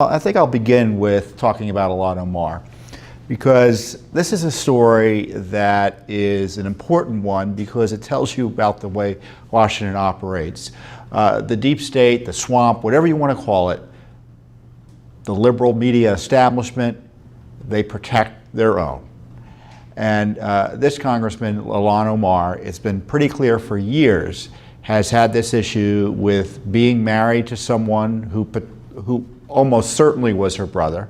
I think I'll begin with talking about Ilhan Omar, because this is a story that is an important one because it tells you about the way Washington operates. The deep state, the swamp, whatever you want to call it, the liberal media establishment, they protect their own. And this Congressman, Ilhan Omar, it's been pretty clear for years, has had this issue with being married to someone who almost certainly was her brother,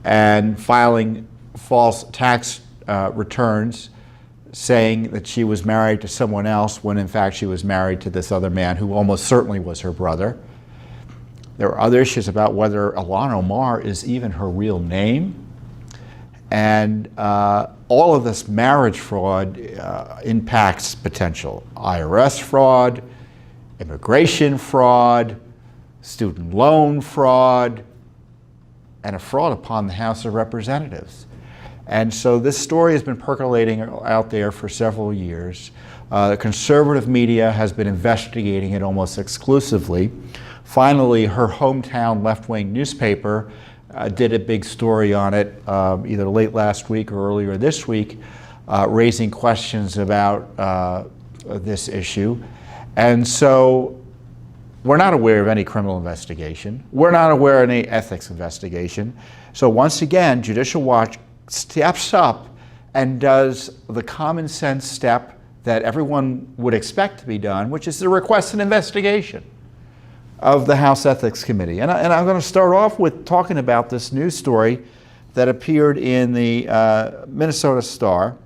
and filing false tax returns saying that she was married to someone else when in fact she was married to this other man who almost certainly was her brother. There are other issues about whether Ilhan Omar is even her real name. And all of this marriage fraud impacts potential IRS fraud, immigration fraud, student loan fraud, and a fraud upon the House of Representatives. And so this story has been percolating out there for several years. The conservative media has been investigating it almost exclusively. Finally, her hometown left-wing newspaper did a big story on it either late last week or earlier this week, raising questions about this issue. And so we're not aware of any criminal investigation. We're not aware of any ethics investigation. So once again, Judicial Watch steps up and does the common sense step that everyone would expect to be done, which is to request an investigation of the House Ethics Committee. And I'm going to start off with talking about this news story that appeared in the Minnesota Star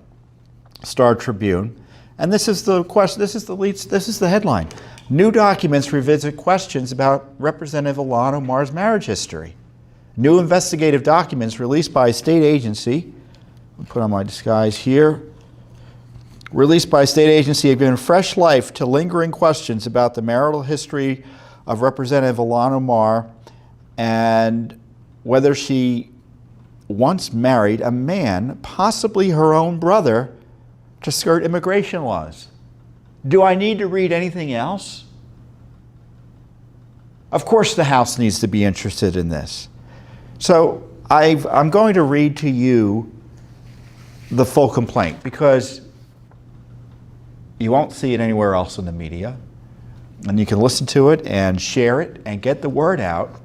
Tribune. And this is the question, this is the headline. New documents revisit questions about Representative Ilhan Omar's marriage history. New investigative documents released by a state agency, I'll put on my disguise here, released by a state agency have given fresh life to lingering questions about the marital history of Representative Ilhan Omar and whether she once married a man, possibly her own brother, to skirt immigration laws. Do I need to read anything else? Of course the House needs to be interested in this. So I'm going to read to you the full complaint because you won't see it anywhere else in the media. And you can listen to it and share it and get the word out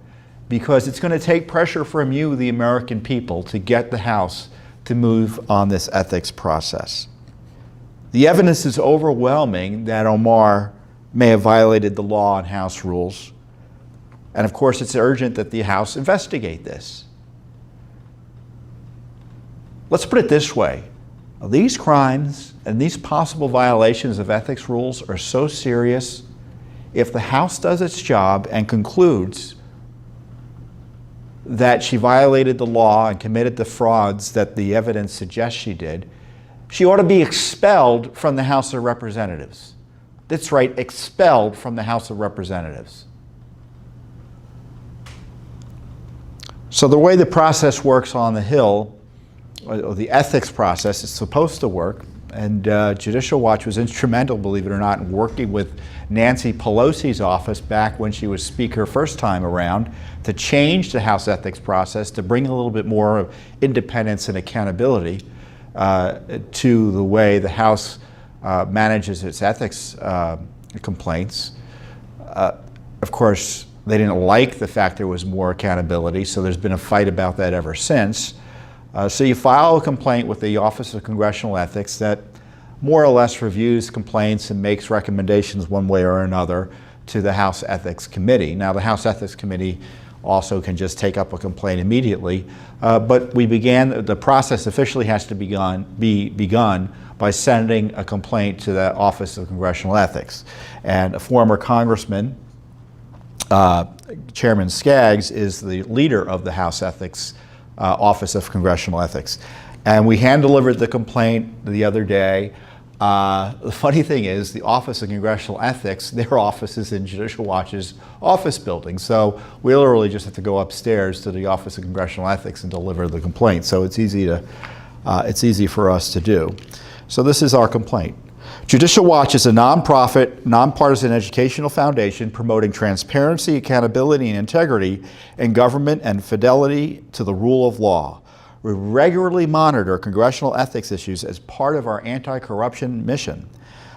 because it's going to take pressure from you, the American people, to get the House to move on this ethics process. The evidence is overwhelming that Omar may have violated the law and House rules. And of course, it's urgent that the House investigate this. Let's put it this way. These crimes and these possible violations of ethics rules are so serious, if the House does its job and concludes that she violated the law and committed the frauds that the evidence suggests she did, she ought to be expelled from the House of Representatives. That's right, expelled from the House of Representatives. So the way the process works on the Hill, or the ethics process, is supposed to work, and Judicial Watch was instrumental, believe it or not, in working with Nancy Pelosi's office back when she was Speaker first time around to change the House ethics process, to bring a little bit more of independence and accountability to the way the House manages its ethics complaints. Of course, they didn't like the fact there was more accountability, so there's been a fight about that ever since. So you file a complaint with the Office of Congressional Ethics that more or less reviews complaints and makes recommendations one way or another to the House Ethics Committee. Now, the House Ethics Committee also can just take up a complaint immediately, but the process officially has to be begun by sending a complaint to the Office of Congressional Ethics. And a former congressman, Chairman Skaggs, is the leader of the House Ethics Office of Congressional Ethics. And we hand-delivered the complaint the other day. The funny thing is, the Office of Congressional Ethics, their office is in Judicial Watch's office building. So we literally just have to go upstairs to the Office of Congressional Ethics and deliver the complaint. So it's easy for us to do. So this is our complaint. Judicial Watch is a nonprofit, nonpartisan educational foundation promoting transparency, accountability, and integrity in government and fidelity to the rule of law. We regularly monitor congressional ethics issues as part of our anti-corruption mission.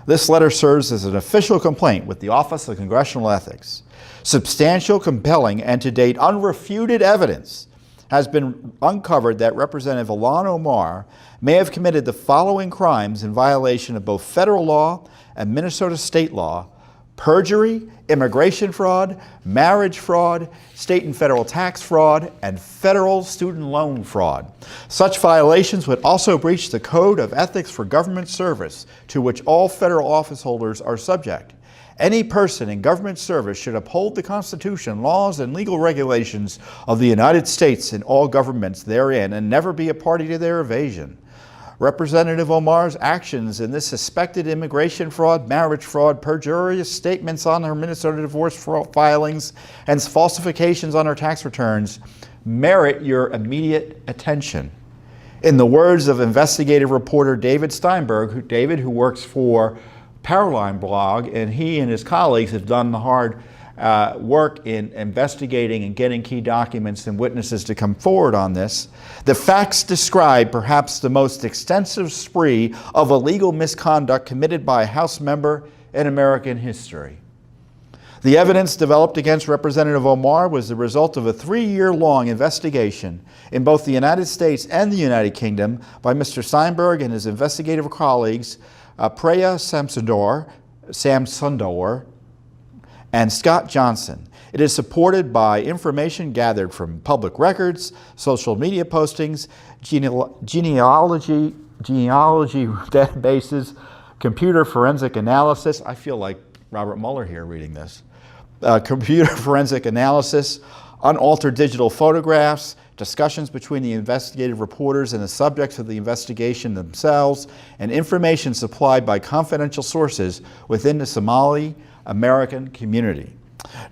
This letter serves as an official complaint with the Office of Congressional Ethics. Substantial, compelling, and to date unrefuted evidence has been uncovered that Representative Ilhan Omar may have committed the following crimes in violation of both federal law and Minnesota state law: perjury, immigration fraud, marriage fraud, state and federal tax fraud, and federal student loan fraud. Such violations would also breach the Code of Ethics for Government Service, to which all federal office holders are subject. Any person in government service should uphold the Constitution, laws, and legal regulations of the United States and all governments therein, and never be a party to their evasion. Representative Omar's actions in this suspected immigration fraud, marriage fraud, perjurious statements on her Minnesota divorce filings, and falsifications on her tax returns merit your immediate attention. In the words of investigative reporter David Steinberg, who works for Powerline blog, and he and his colleagues have done the hard work in investigating and getting key documents and witnesses to come forward on this. The facts describe perhaps the most extensive spree of illegal misconduct committed by a House member in American history. The evidence developed against Representative Omar was the result of a 3-year-long investigation in both the United States and the United Kingdom by Mr. Steinberg and his investigative colleagues, Preya Samsundar, and Scott Johnson. It is supported by information gathered from public records, social media postings, genealogy databases, computer forensic analysis. I feel like Robert Mueller here reading this. Computer forensic analysis, unaltered digital photographs, discussions between the investigative reporters and the subjects of the investigation themselves, and information supplied by confidential sources within the Somali American community.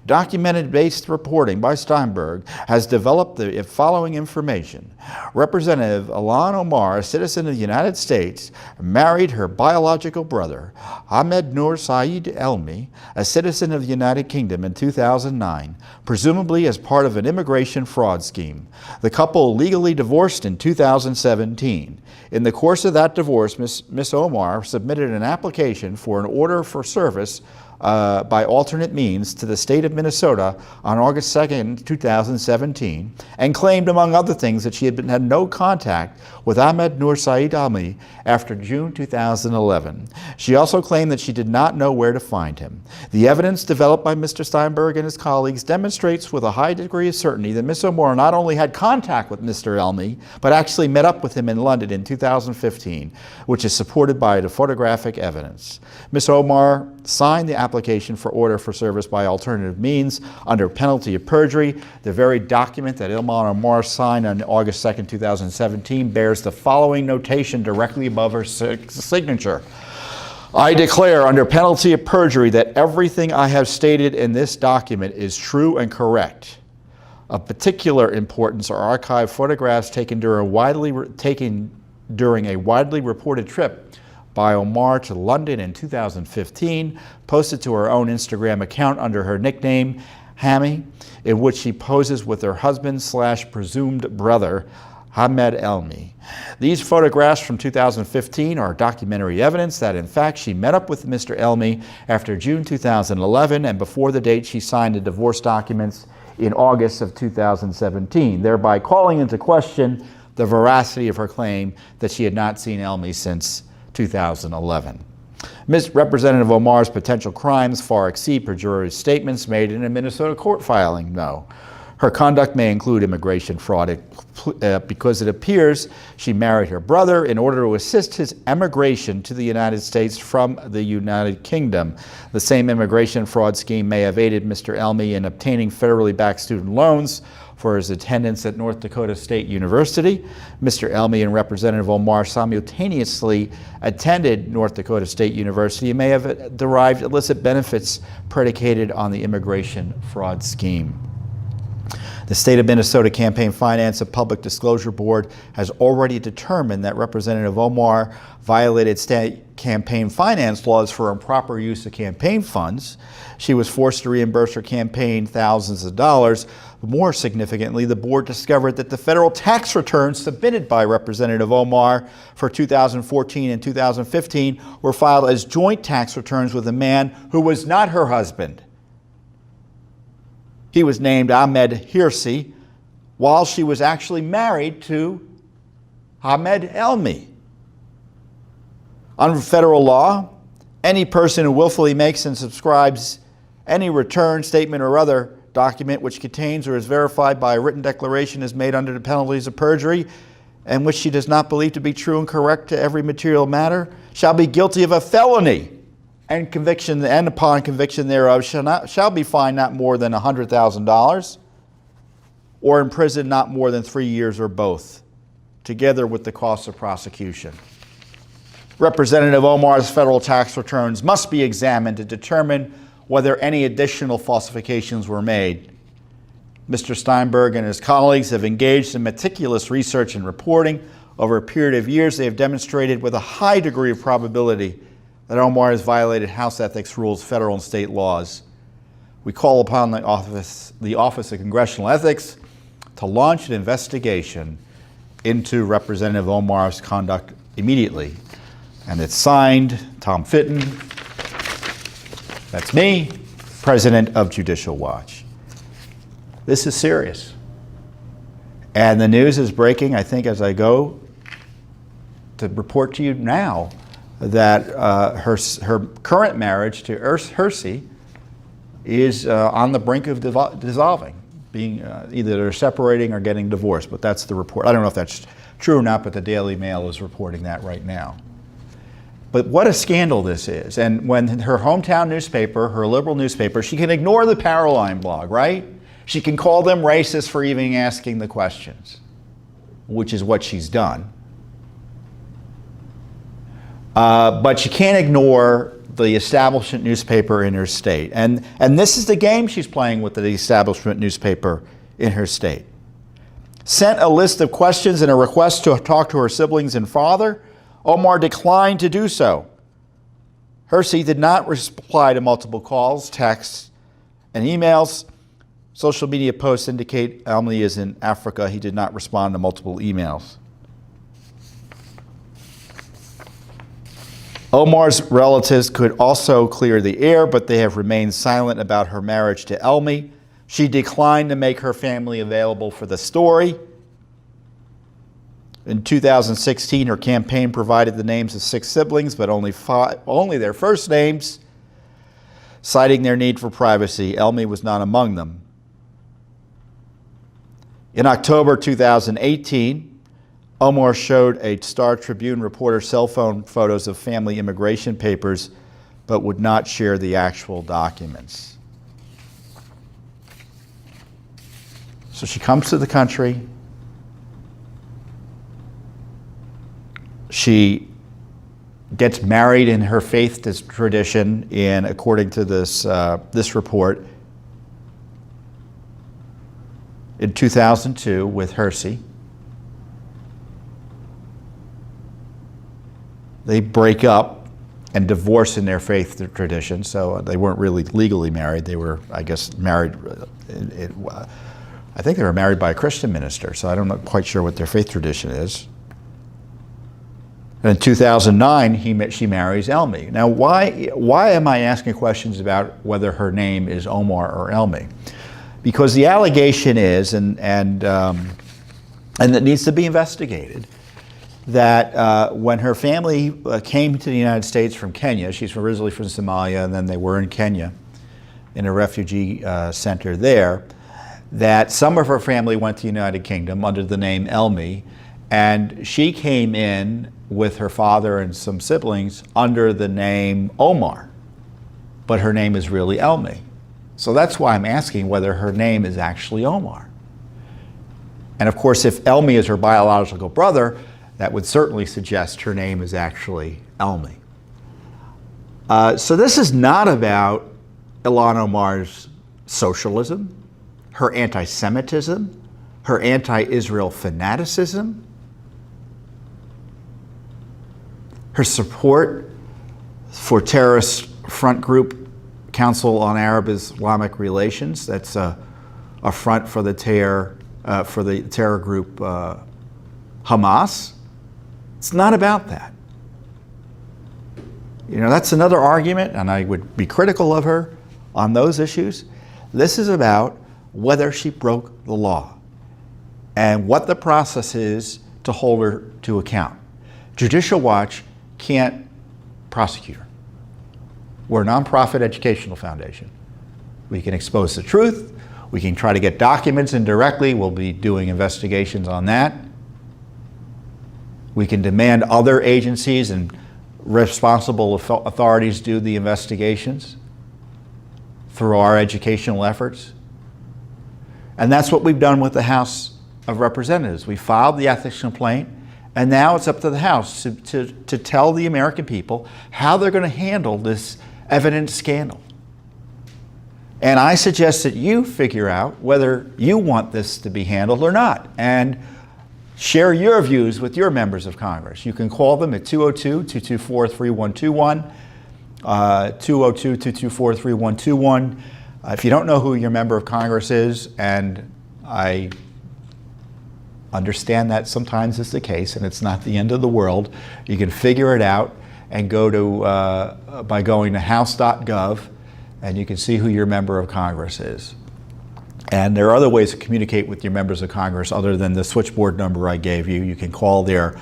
Documented-based reporting by Steinberg has developed the following information. Representative Ilhan Omar, a citizen of the United States, married her biological brother, Ahmed Noor Saeed Elmi, a citizen of the United Kingdom, in 2009, presumably as part of an immigration fraud scheme. The couple legally divorced in 2017. In the course of that divorce, Ms. Omar submitted an application for an order for service by alternate means to the state of Minnesota on August 2nd, 2017, and claimed, among other things, that she had no contact with Ahmed Noor Saeed Almi after June 2011. She also claimed that she did not know where to find him. The evidence developed by Mr. Steinberg and his colleagues demonstrates with a high degree of certainty that Ms. Omar not only had contact with Mr. Elmi, but actually met up with him in London in 2015, which is supported by the photographic evidence. Ms. Omar signed the application for order for service by alternative means under penalty of perjury. The very document that Ilhan Omar signed on August 2nd, 2017 bears the following notation directly above her signature. I declare under penalty of perjury that everything I have stated in this document is true and correct. Of particular importance are archived photographs taken during a widely reported trip by Omar to London in 2015, posted to her own Instagram account under her nickname, Hammy, in which she poses with her husband/presumed brother, Ahmed Elmi. These photographs from 2015 are documentary evidence that, in fact, she met up with Mr. Elmi after June 2011 and before the date she signed the divorce documents in August of 2017, thereby calling into question the veracity of her claim that she had not seen Elmi since 2011. Ms. Representative Omar's potential crimes far exceed perjurious statements made in a Minnesota court filing, no. Her conduct may include immigration fraud because it appears she married her brother in order to assist his emigration to the United States from the United Kingdom. The same immigration fraud scheme may have aided Mr. Elmi in obtaining federally backed student loans for his attendance at North Dakota State University. Mr. Elmi and Representative Omar simultaneously attended North Dakota State University and may have derived illicit benefits predicated on the immigration fraud scheme. The State of Minnesota Campaign Finance and Public Disclosure Board has already determined that Representative Omar violated state campaign finance laws for improper use of campaign funds. She was forced to reimburse her campaign thousands of dollars. More significantly, the board discovered that the federal tax returns submitted by Representative Omar for 2014 and 2015 were filed as joint tax returns with a man who was not her husband. He was named Ahmed Hirsi, while she was actually married to Ahmed Elmi. Under federal law, any person who willfully makes and subscribes any return, statement, or other document which contains or is verified by a written declaration is made under the penalties of perjury, and which she does not believe to be true and correct to every material matter, shall be guilty of a felony, and conviction, and upon conviction thereof shall be fined not more than $100,000 or imprisoned not more than 3 years or both, together with the costs of prosecution. Representative Omar's federal tax returns must be examined to determine whether any additional falsifications were made. Mr. Steinberg and his colleagues have engaged in meticulous research and reporting. Over a period of years, they have demonstrated with a high degree of probability that Omar has violated House ethics rules, federal and state laws. We call upon the Office of Congressional Ethics to launch an investigation into Representative Omar's conduct immediately. And it's signed, Tom Fitton, that's me, President of Judicial Watch. This is serious. And the news is breaking, I think, as I go to report to you now that her current marriage to Hirsi is on the brink of dissolving, being either they're separating or getting divorced, but that's the report. I don't know if that's true or not, but the Daily Mail is reporting that right now. But what a scandal this is. And when her hometown newspaper, her liberal newspaper, she can ignore the Paroline blog, right? She can call them racist for even asking the questions, which is what she's done. But she can't ignore the establishment newspaper in her state. And this is the game she's playing with the establishment newspaper in her state. Sent a list of questions and a request to talk to her siblings and father. Omar declined to do so. Hirsi did not reply to multiple calls, texts, and emails. Social media posts indicate Elmi is in Africa. He did not respond to multiple emails. Omar's relatives could also clear the air, but they have remained silent about her marriage to Elmi. She declined to make her family available for the story. In 2016, her campaign provided the names of 6 siblings, but only their first names, citing their need for privacy. Elmi was not among them. In October 2018, Omar showed a Star Tribune reporter cell phone photos of family immigration papers, but would not share the actual documents. So she comes to the country. She gets married in her faith tradition, according to this report, in 2002 with Hirsi. They break up and divorce in their faith tradition, so they weren't really legally married. They were, I guess, married. I think they were married by a Christian minister, so I'm not quite sure what their faith tradition is. And in 2009, she marries Elmi. Now, why am I asking questions about whether her name is Omar or Elmi? Because the allegation is, and it needs to be investigated, that when her family came to the United States from Kenya, she's originally from Somalia, and then they were in Kenya, in a refugee center there, that some of her family went to the United Kingdom under the name Elmi, and she came in with her father and some siblings under the name Omar, but her name is really Elmi. So that's why I'm asking whether her name is actually Omar. And of course, if Elmi is her biological brother, that would certainly suggest her name is actually Elmi. So this is not about Ilhan Omar's socialism. her anti-Semitism, her anti-Israel fanaticism, her support for terrorist front group Council on Arab-Islamic Relations. That's a front for the terror group Hamas. It's not about that. You know, that's another argument, and I would be critical of her on those issues. This is about whether she broke the law and what the process is to hold her to account. Judicial Watch can't prosecute her. We're a nonprofit educational foundation. We can expose the truth. We can try to get documents indirectly. We'll be doing investigations on that. We can demand other agencies and responsible authorities do the investigations through our educational efforts. And that's what we've done with the House of Representatives. We filed the ethics complaint, and now it's up to the House to tell the American people how they're going to handle this evidence scandal. And I suggest that you figure out whether you want this to be handled or not, and share your views with your members of Congress. You can call them at 202-224-3121, 202-224-3121. If you don't know who your member of Congress is, and I understand that sometimes is the case, and it's not the end of the world, you can figure it out and go to, by going to house.gov, and you can see who your member of Congress is. And there are other ways to communicate with your members of Congress other than the switchboard number I gave you. You can call your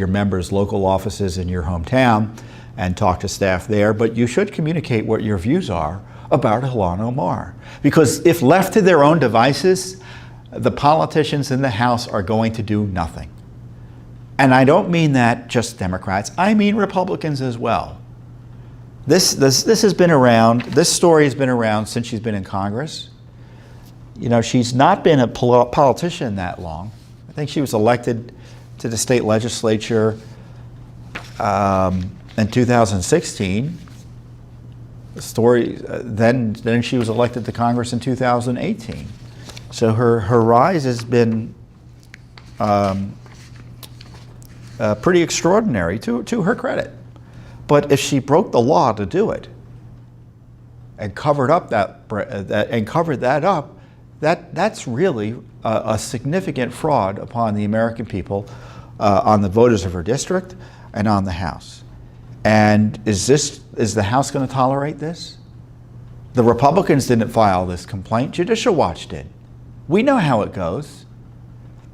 members' local offices in your hometown and talk to staff there, but you should communicate what your views are about Ilhan Omar. Because if left to their own devices, the politicians in the House are going to do nothing. And I don't mean that just Democrats, I mean Republicans as well. This has been around, this story has been around since she's been in Congress. You know, she's not been a politician that long. I think she was elected to the state legislature in 2016. The story, then she was elected to Congress in 2018. So her rise has been pretty extraordinary to her credit. But if she broke the law to do it and covered up that's really a significant fraud upon the American people, on the voters of her district, and on the House. And is the House going to tolerate this? The Republicans didn't file this complaint. Judicial Watch did. We know how it goes.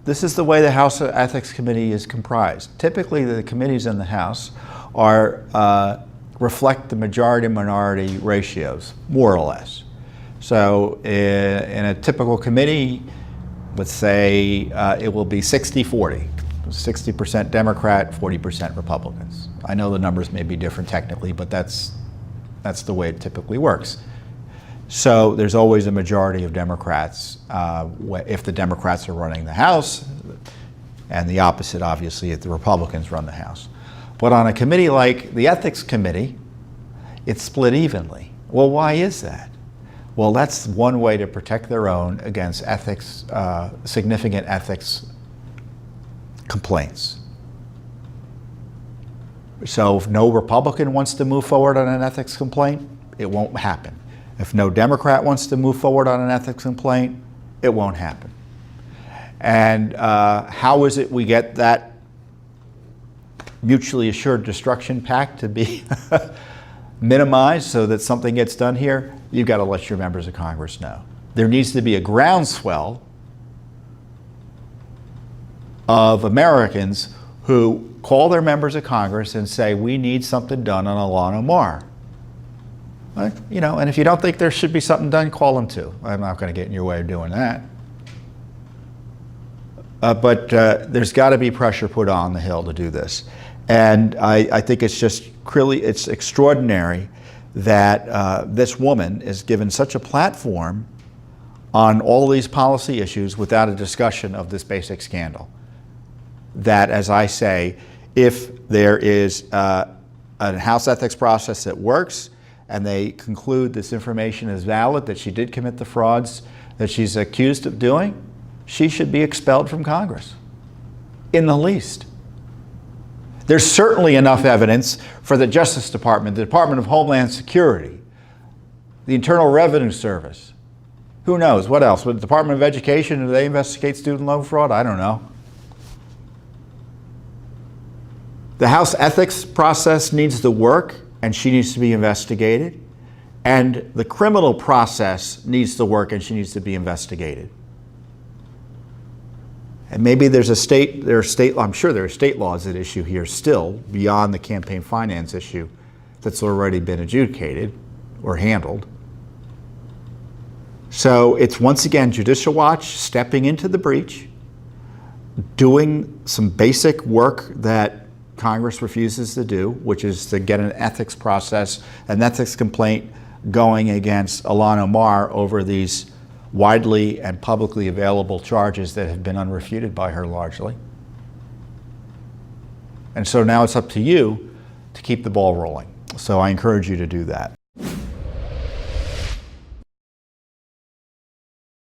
This is the way the House Ethics Committee is comprised. Typically, the committees in the House reflect the majority-minority ratios, more or less. So in a typical committee, let's say it will be 60-40, 60% Democrat, 40% Republicans. I know the numbers may be different technically, but that's the way it typically works. So there's always a majority of Democrats if the Democrats are running the House, and the opposite, obviously, if the Republicans run the House. But on a committee like the Ethics Committee, it's split evenly. Well, why is that? Well, that's one way to protect their own against ethics, significant ethics complaints. So if no Republican wants to move forward on an ethics complaint, it won't happen. If no Democrat wants to move forward on an ethics complaint, it won't happen. And how is it we get that mutually assured destruction pact to be minimized so that something gets done here? You've got to let your members of Congress know. There needs to be a groundswell of Americans who call their members of Congress and say, we need something done on Ilhan Omar. You know, and if you don't think there should be something done, call them too. I'm not going to get in your way of doing that. But there's got to be pressure put on the Hill to do this. And I think it's just really, it's extraordinary that this woman is given such a platform on all these policy issues without a discussion of this basic scandal. That, as I say, if there is a House ethics process that works and they conclude this information is valid, that she did commit the frauds, that she's accused of doing, she should be expelled from Congress, in the least. There's certainly enough evidence for the Justice Department, the Department of Homeland Security, the Internal Revenue Service. Who knows? What else? With the Department of Education, do they investigate student loan fraud? I don't know. The House ethics process needs to work, and she needs to be investigated. And the criminal process needs to work, and she needs to be investigated. And maybe I'm sure there are state laws at issue here still, beyond the campaign finance issue that's already been adjudicated or handled. So it's once again Judicial Watch stepping into the breach, doing some basic work that Congress refuses to do, which is to get an ethics process, an ethics complaint going against Ilhan Omar over these widely and publicly available charges that have been unrefuted by her largely. And so now it's up to you to keep the ball rolling. So I encourage you to do that.